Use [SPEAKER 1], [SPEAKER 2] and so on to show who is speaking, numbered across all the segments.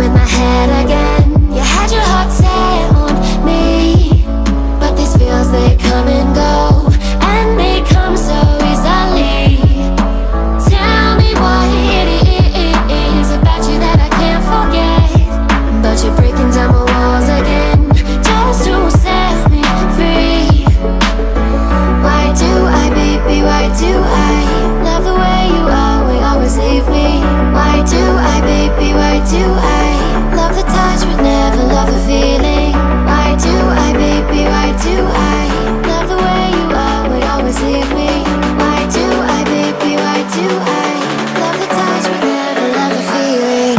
[SPEAKER 1] in my head again. You had your heart set on me, but these feels, they come and go, and they come so easily. Tell me what it is about you that I can't forget, but you're breaking down my walls again, just to set me free. Why do I, baby, why do I love the way you always leave me? Why do I, baby, why do I love the touch but never love the feeling? Why do I, baby, why do I love the way you always leave me? Why do I, baby, why do I love the touch but never love the feeling?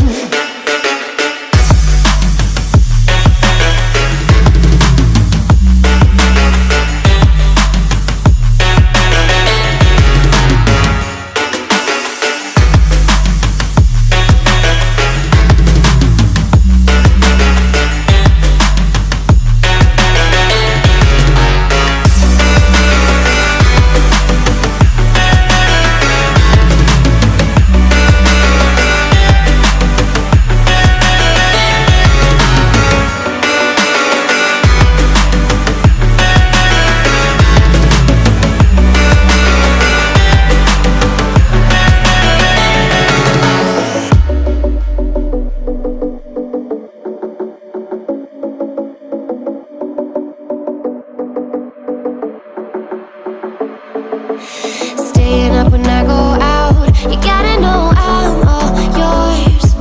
[SPEAKER 1] Staying up when I go out, you gotta know I'm all yours.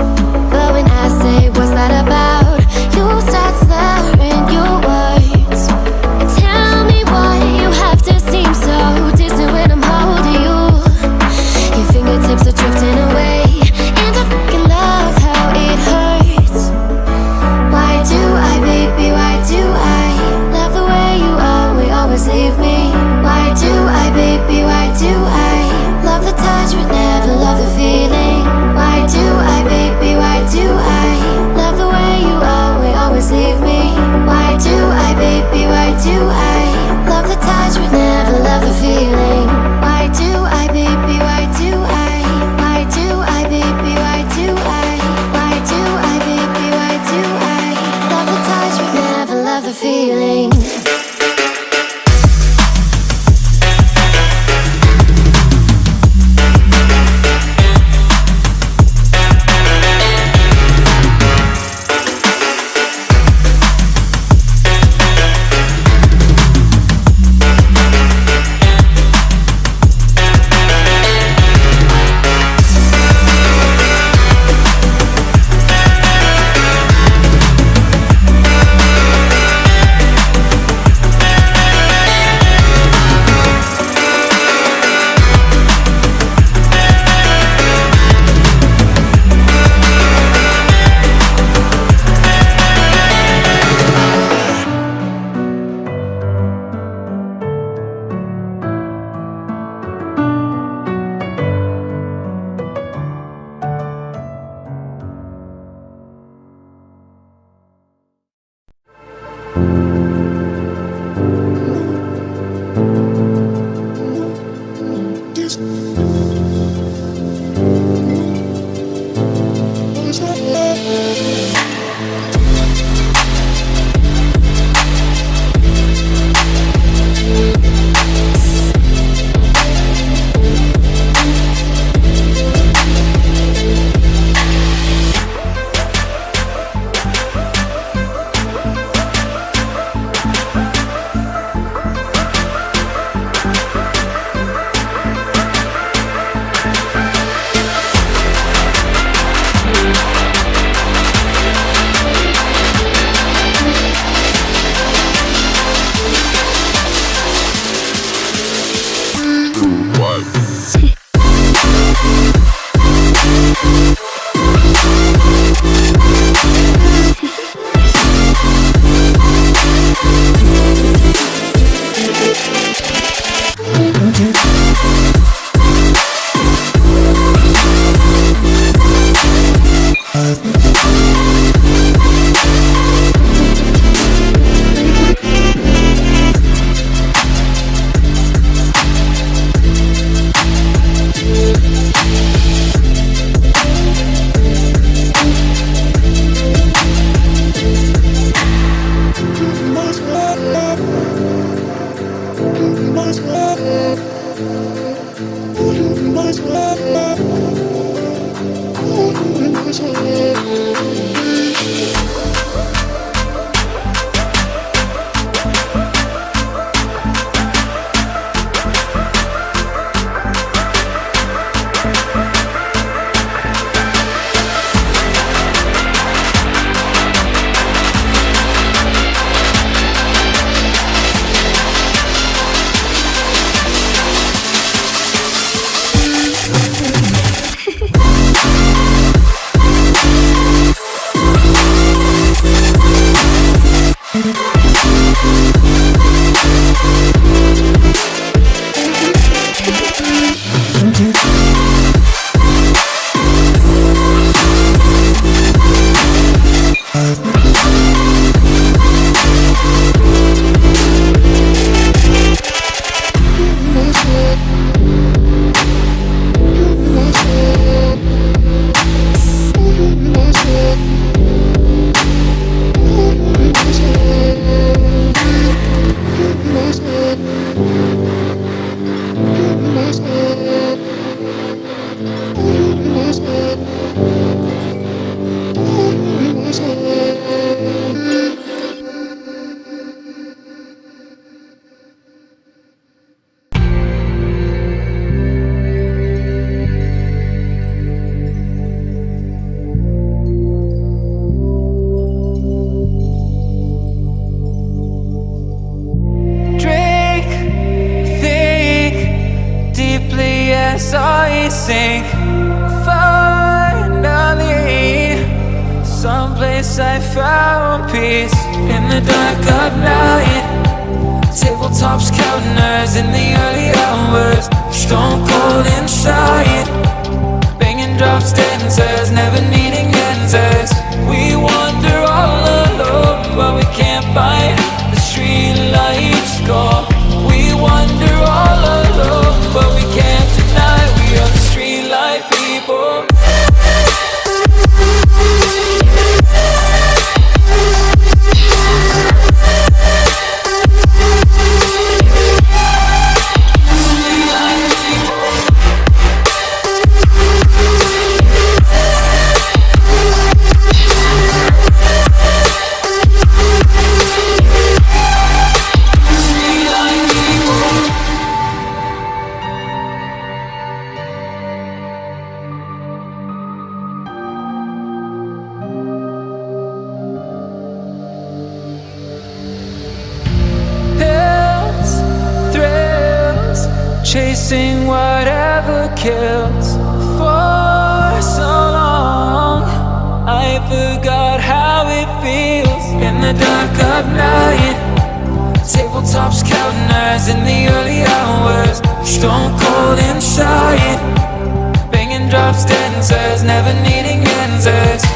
[SPEAKER 1] But when I say what's that about, you start slurring your words. Tell me why you have to seem so distant when I'm holding you. Your fingertips are drifting away, and I fucking love how it hurts. Why do I, baby, why do I love the way you always leave me? Why do I, baby, why do I love the touch but never love the feeling? Why do I, baby, why do I love the way you always leave me? Why do I, baby, why do I love the touch but never love the feeling? Why do I, baby, why do I? Why do I, baby, why do I? Why do I, baby, why do I love the touch but never love the feeling?
[SPEAKER 2] Yes, I sink finally. Someplace I found peace in the dark of night. Tabletops counting nerves in the early hours. Stone cold inside. Banging drops, dancers, never needing answers. We wander all alone, but we can't find the street lights go. We wander all alone, but we can't deny we are the street light people. Chasing whatever kills for so long. I forgot how it feels in the dark of night. Tabletops counting nerves in the early hours. Stone cold inside. Banging drops, dancers, never needing answers.